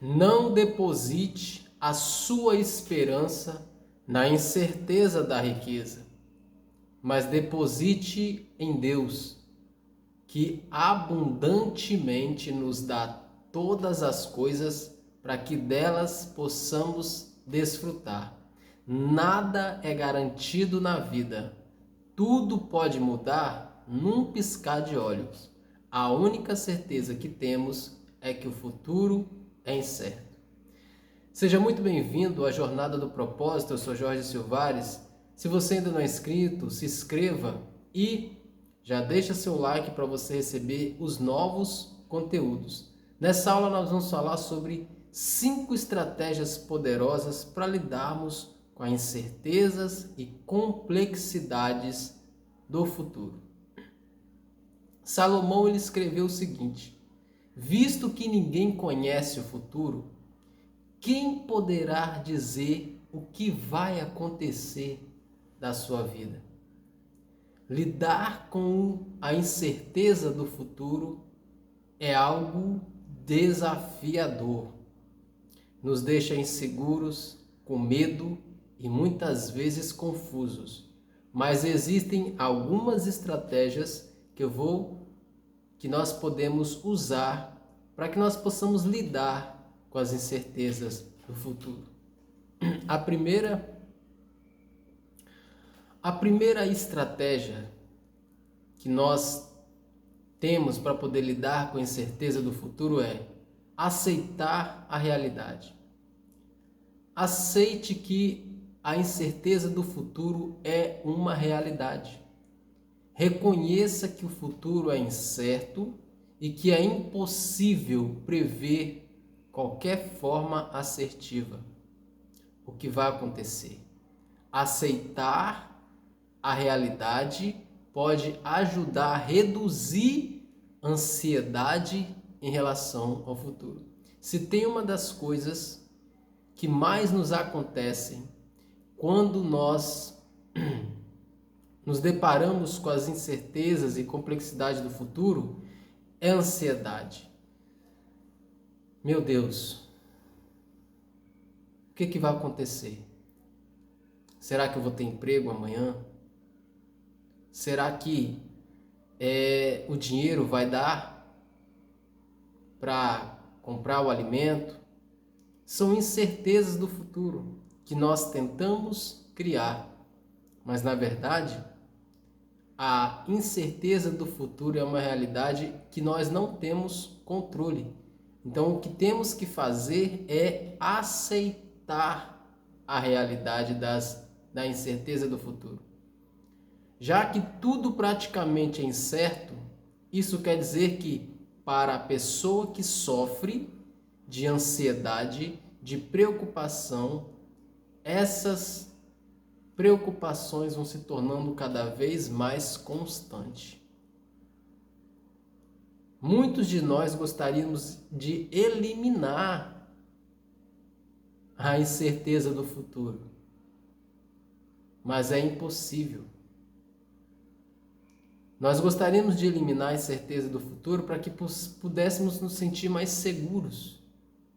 Não deposite a sua esperança na incerteza da riqueza, mas deposite em Deus, que abundantemente nos dá todas as coisas para que delas possamos desfrutar. Nada é garantido na vida. Tudo pode mudar num piscar de olhos. A única certeza que temos é que o futuro é incerto. Seja muito bem-vindo à Jornada do Propósito. Eu sou Jorge Silvares. Se você ainda não é inscrito, se inscreva e já deixa seu like para você receber os novos conteúdos. Nessa aula nós vamos falar sobre 5 estratégias poderosas para lidarmos com as incertezas e complexidades do futuro. Salomão ele escreveu o seguinte: visto que ninguém conhece o futuro, quem poderá dizer o que vai acontecer da sua vida? Lidar com a incerteza do futuro é algo desafiador. Nos deixa inseguros, com medo e muitas vezes confusos. Mas existem algumas estratégias que nós podemos usar para que nós possamos lidar com as incertezas do futuro. A primeira estratégia que nós temos para poder lidar com a incerteza do futuro é aceitar a realidade. Aceite que a incerteza do futuro é uma realidade. Reconheça que o futuro é incerto e que é impossível prever qualquer forma assertiva o que vai acontecer. Aceitar a realidade pode ajudar a reduzir a ansiedade em relação ao futuro. Se tem uma das coisas que mais nos acontecem quando nós nos deparamos com as incertezas e complexidades do futuro, é a ansiedade. Meu Deus, o que vai acontecer? Será que eu vou ter emprego amanhã? Será que o dinheiro vai dar para comprar o alimento? São incertezas do futuro que nós tentamos criar, mas na verdade a incerteza do futuro é uma realidade que nós não temos controle. Então o que temos que fazer é aceitar a realidade da incerteza do futuro. Já que tudo praticamente é incerto, isso quer dizer que para a pessoa que sofre de ansiedade, de preocupação, essas preocupações vão se tornando cada vez mais constantes. Muitos de nós gostaríamos de eliminar a incerteza do futuro, mas é impossível. Nós gostaríamos de eliminar a incerteza do futuro para que pudéssemos nos sentir mais seguros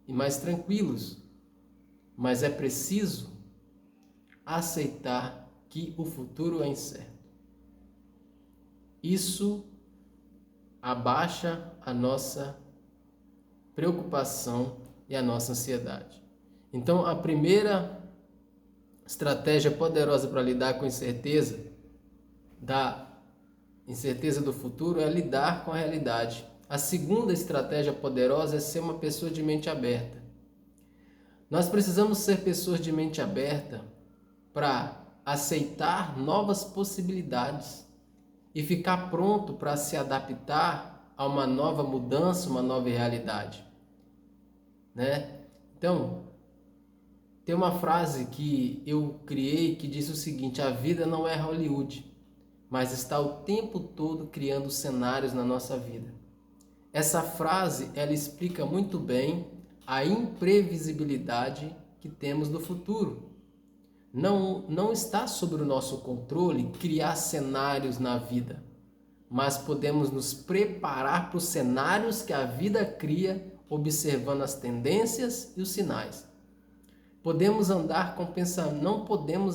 e mais tranquilos, mas é preciso aceitar que o futuro é incerto. Isso abaixa a nossa preocupação e a nossa ansiedade. Então, a primeira estratégia poderosa para lidar com a incerteza do futuro é lidar com a realidade. A segunda estratégia poderosa é ser uma pessoa de mente aberta. Nós precisamos ser pessoas de mente aberta para aceitar novas possibilidades e ficar pronto para se adaptar a uma nova mudança, uma nova realidade, né? Então, tem uma frase que eu criei que diz o seguinte: a vida não é Hollywood, mas está o tempo todo criando cenários na nossa vida. Essa frase, ela explica muito bem a imprevisibilidade que temos do futuro. Não está sob o nosso controle criar cenários na vida, mas podemos nos preparar para os cenários que a vida cria observando as tendências e os sinais. Não podemos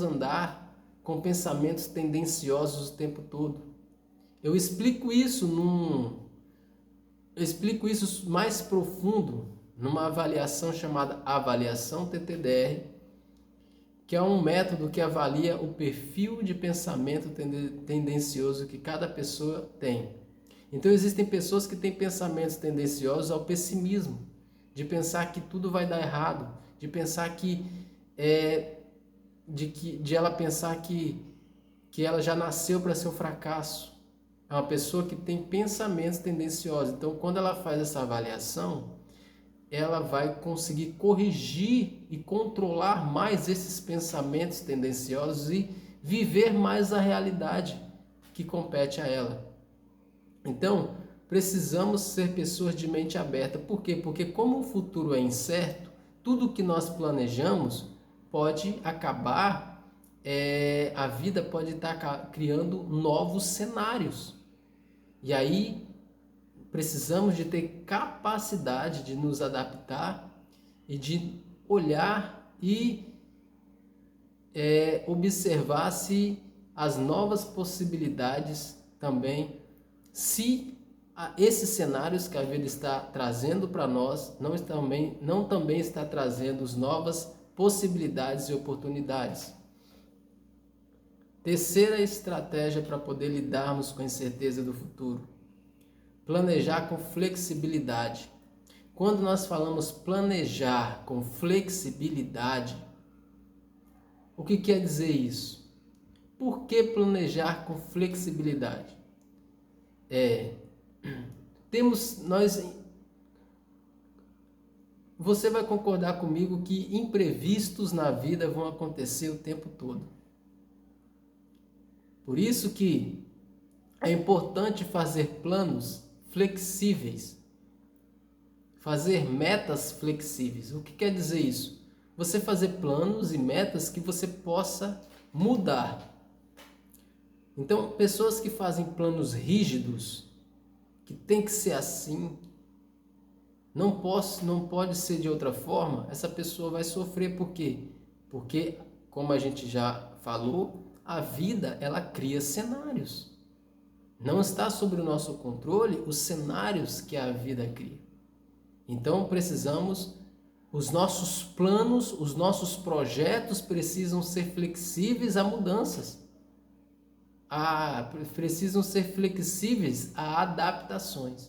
andar com pensamentos tendenciosos o tempo todo. Eu explico isso mais profundo numa avaliação chamada avaliação TTDR, que é um método que avalia o perfil de pensamento tendencioso que cada pessoa tem. Então existem pessoas que têm pensamentos tendenciosos ao pessimismo, de pensar que tudo vai dar errado, de pensar de ela pensar que ela já nasceu para ser um fracasso. É uma pessoa que tem pensamentos tendenciosos. Então, quando ela faz essa avaliação, ela vai conseguir corrigir e controlar mais esses pensamentos tendenciosos e viver mais a realidade que compete a ela. Então, precisamos ser pessoas de mente aberta. Por quê? Porque como o futuro é incerto, tudo que nós planejamos pode acabar, a vida pode estar criando novos cenários. E aí, precisamos de ter capacidade de nos adaptar e de olhar e observar se as novas possibilidades também, se esses cenários que a vida está trazendo para nós não também está trazendo as novas possibilidades e oportunidades. Terceira estratégia para poder lidarmos com a incerteza do futuro: planejar com flexibilidade. Quando nós falamos planejar com flexibilidade, o que quer dizer isso? Por que planejar com flexibilidade? Você vai concordar comigo que imprevistos na vida vão acontecer o tempo todo. Por isso que é importante fazer planos flexíveis, fazer metas flexíveis. O que quer dizer isso? Você fazer planos e metas que você possa mudar. Então, pessoas que fazem planos rígidos, que tem que ser assim, não pode ser de outra forma, essa pessoa vai sofrer. Por quê? Porque, como a gente já falou, a vida, ela cria cenários. Não está sob o nosso controle os cenários que a vida cria. Então, os nossos planos, os nossos projetos precisam ser flexíveis a mudanças. Precisam ser flexíveis a adaptações.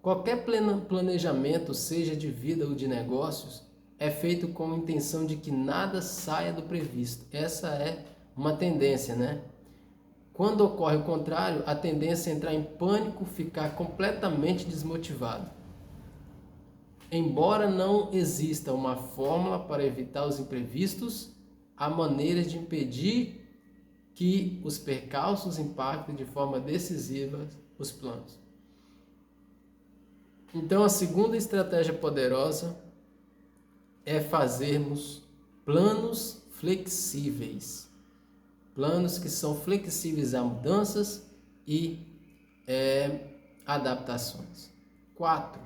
Qualquer planejamento, seja de vida ou de negócios, é feito com a intenção de que nada saia do previsto. Essa é uma tendência, né? Quando ocorre o contrário, a tendência é entrar em pânico, ficar completamente desmotivado. Embora não exista uma fórmula para evitar os imprevistos, há maneiras de impedir que os percalços impactem de forma decisiva os planos. Então, a segunda estratégia poderosa é fazermos planos flexíveis. Planos que são flexíveis a mudanças e adaptações. 4.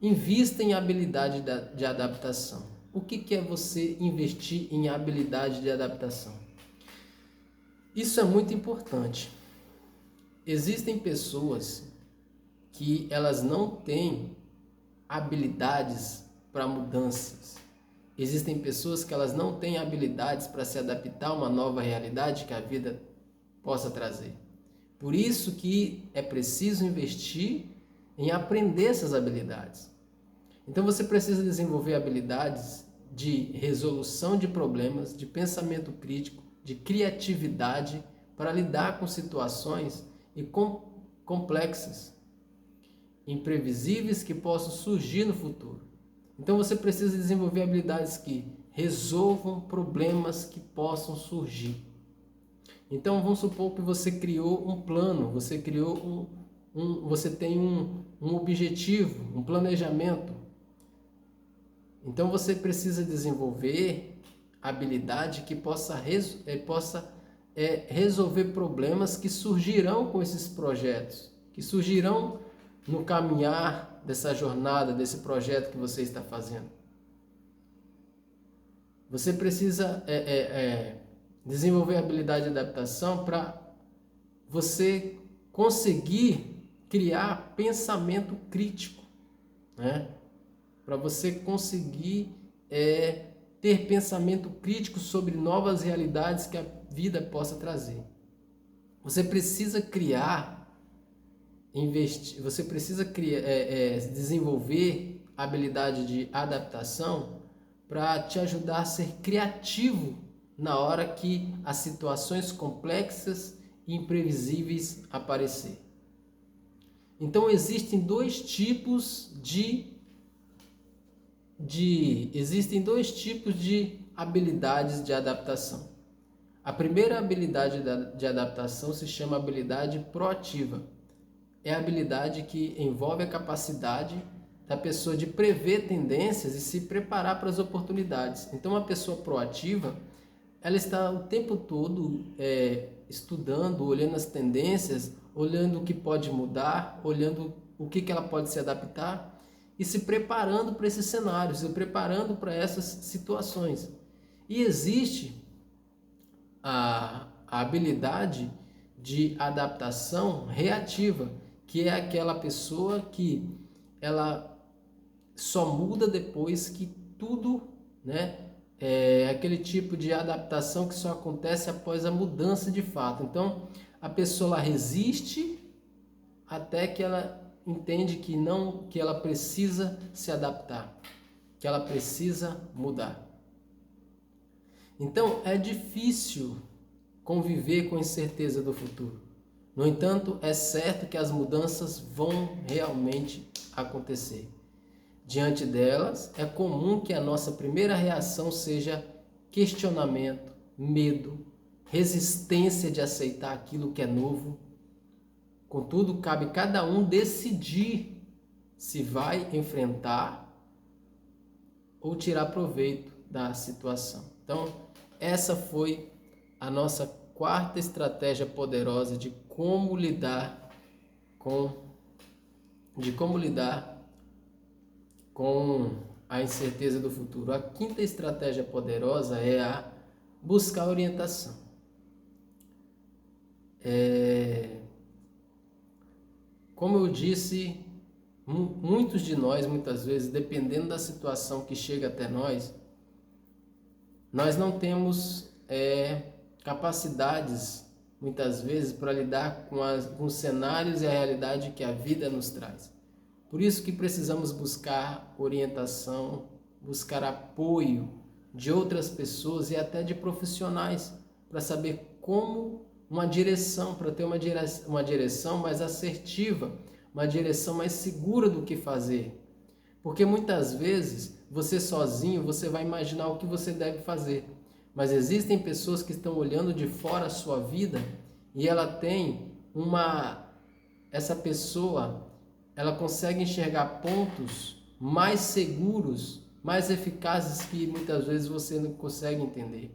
Invista em habilidade de adaptação. O que é você investir em habilidade de adaptação? Isso é muito importante. Existem pessoas que elas não têm habilidades para mudanças. Existem pessoas que elas não têm habilidades para se adaptar a uma nova realidade que a vida possa trazer. Por isso que é preciso investir em aprender essas habilidades. Então você precisa desenvolver habilidades de resolução de problemas, de pensamento crítico, de criatividade para lidar com situações complexas, imprevisíveis que possam surgir no futuro. Então você precisa desenvolver habilidades que resolvam problemas que possam surgir. Então vamos supor que você criou um plano, você tem um objetivo, um planejamento. Então você precisa desenvolver habilidade que possa resolver problemas que surgirão com esses projetos, que surgirão no caminhar dessa jornada, desse projeto que você está fazendo. Você precisa desenvolver a habilidade de adaptação para você conseguir criar pensamento crítico, né? Para você conseguir ter pensamento crítico sobre novas realidades que a vida possa trazer. Você precisa desenvolver a habilidade de adaptação para te ajudar a ser criativo na hora que as situações complexas e imprevisíveis aparecer. Então existem dois tipos de habilidades de adaptação. A primeira habilidade de adaptação se chama habilidade proativa. É a habilidade que envolve a capacidade da pessoa de prever tendências e se preparar para as oportunidades. Então, uma pessoa proativa, ela está o tempo todo estudando, olhando as tendências, olhando o que pode mudar, olhando o que ela pode se adaptar e se preparando para esses cenários, se preparando para essas situações. E existe a habilidade de adaptação reativa, que é aquela pessoa que ela só muda depois que tudo, é aquele tipo de adaptação que só acontece após a mudança de fato. Então, a pessoa ela resiste até que ela entende que ela precisa se adaptar, que ela precisa mudar. Então, é difícil conviver com a incerteza do futuro. No entanto, é certo que as mudanças vão realmente acontecer. Diante delas, é comum que a nossa primeira reação seja questionamento, medo, resistência de aceitar aquilo que é novo. Contudo, cabe cada um decidir se vai enfrentar ou tirar proveito da situação. Então, essa foi a nossa quarta estratégia poderosa de como lidar com a incerteza do futuro. A quinta estratégia poderosa é a buscar orientação. Como eu disse, muitos de nós, muitas vezes, dependendo da situação que chega até nós não temos capacidades, muitas vezes, para lidar com os cenários e a realidade que a vida nos traz. Por isso que precisamos buscar orientação, buscar apoio de outras pessoas e até de profissionais para saber como uma direção, para ter uma direção mais assertiva, uma direção mais segura do que fazer. Porque muitas vezes você sozinho, você vai imaginar o que você deve fazer. Mas existem pessoas que estão olhando de fora a sua vida e essa pessoa ela consegue enxergar pontos mais seguros, mais eficazes que muitas vezes você não consegue entender.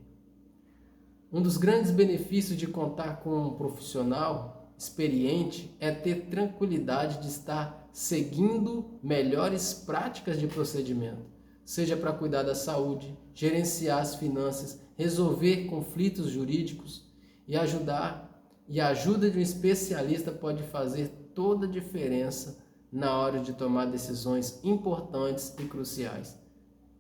Um dos grandes benefícios de contar com um profissional experiente é ter tranquilidade de estar seguindo melhores práticas de procedimento, seja para cuidar da saúde, gerenciar as finanças, resolver conflitos jurídicos e a ajuda de um especialista pode fazer toda a diferença na hora de tomar decisões importantes e cruciais.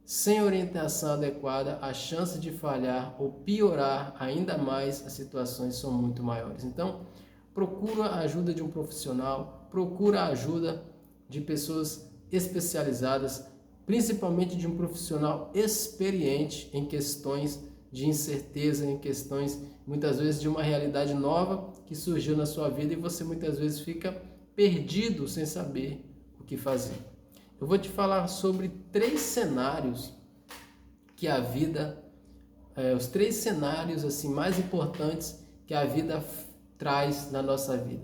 Sem orientação adequada, a chance de falhar ou piorar ainda mais as situações são muito maiores. Então, procura a ajuda de um profissional, procura a ajuda de pessoas especializadas, principalmente de um profissional experiente em questões de incerteza, em questões, muitas vezes, de uma realidade nova que surgiu na sua vida e você muitas vezes fica perdido sem saber o que fazer. Eu vou te falar sobre 3 cenários que a vida, os 3 cenários assim, mais importantes que a vida traz na nossa vida.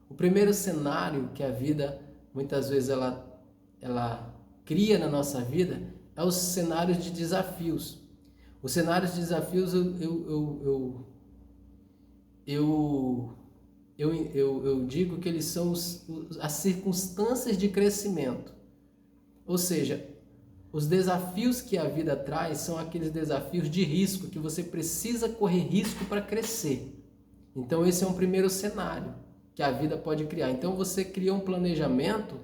O primeiro cenário que a vida, muitas vezes, ela cria na nossa vida é os cenários de desafios. Os cenários de desafios eu eu digo que eles são as circunstâncias de crescimento. Ou seja, os desafios que a vida traz são aqueles desafios de risco, que você precisa correr risco para crescer. Então esse é um primeiro cenário que a vida pode criar. Então você cria um planejamento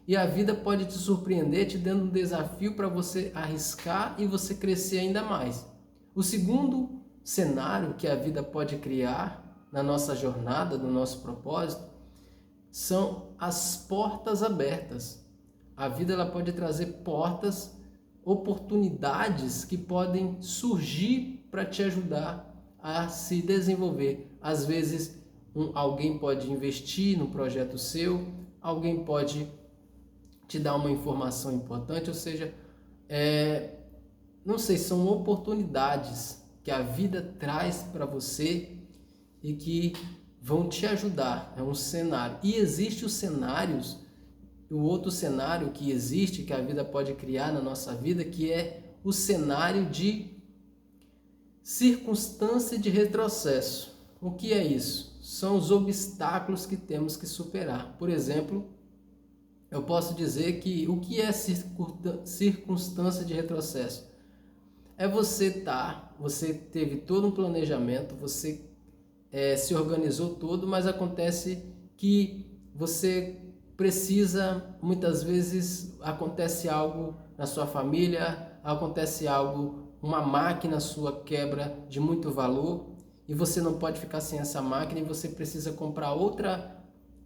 e a vida pode te surpreender, te dando um desafio para você arriscar e você crescer ainda mais. O segundo cenário que a vida pode criar na nossa jornada, no nosso propósito, são as portas abertas. A vida ela pode trazer portas, oportunidades que podem surgir para te ajudar a se desenvolver. Às vezes, alguém pode investir no projeto seu, alguém pode te dar uma informação importante, ou seja, não sei, são oportunidades que a vida traz para você e que vão te ajudar. É um cenário. E existe os cenários, o outro cenário que existe, que a vida pode criar na nossa vida, que é o cenário de circunstância de retrocesso. O que é isso? São os obstáculos que temos que superar. Por exemplo, eu posso dizer que o que é circunstância de retrocesso? É você teve todo um planejamento, você se organizou todo, mas acontece que você precisa, muitas vezes acontece algo na sua família, acontece algo, uma máquina sua quebra de muito valor e você não pode ficar sem essa máquina e você precisa comprar outra.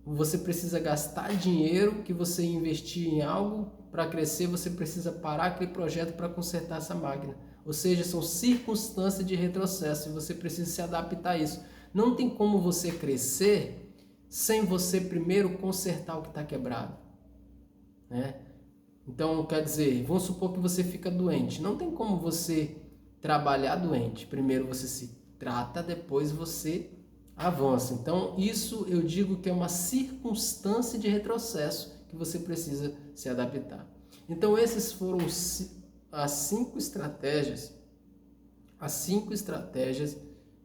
Você precisa gastar dinheiro que você investir em algo para crescer, você precisa parar aquele projeto para consertar essa máquina. Ou seja, são circunstâncias de retrocesso e você precisa se adaptar a isso. Não tem como você crescer sem você primeiro consertar o que está quebrado, né? Então, quer dizer, vamos supor que você fica doente. Não tem como você trabalhar doente. Primeiro você se trata, depois você avança. Então, isso eu digo que é uma circunstância de retrocesso que você precisa se adaptar. Então, esses foram as 5 estratégias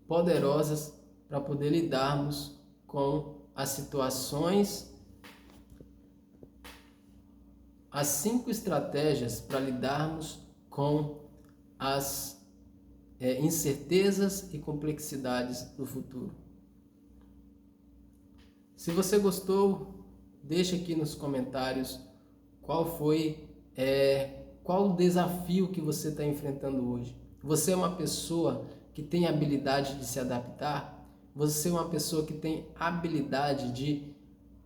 poderosas para poder lidarmos com as situações, as 5 estratégias para lidarmos com as incertezas e complexidades do futuro. Se você gostou, deixa aqui nos comentários qual o desafio que você está enfrentando hoje. Você é uma pessoa que tem habilidade de se adaptar? Você é uma pessoa que tem habilidade de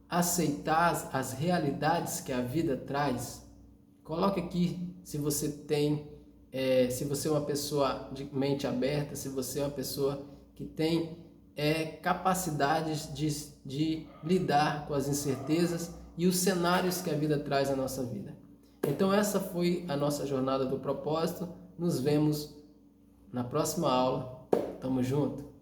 aceitar as realidades que a vida traz? Coloque aqui se você se você é uma pessoa de mente aberta, se você é uma pessoa que tem capacidades de lidar com as incertezas e os cenários que a vida traz à nossa vida. Então essa foi a nossa jornada do propósito. Nos vemos na próxima aula. Tamo junto!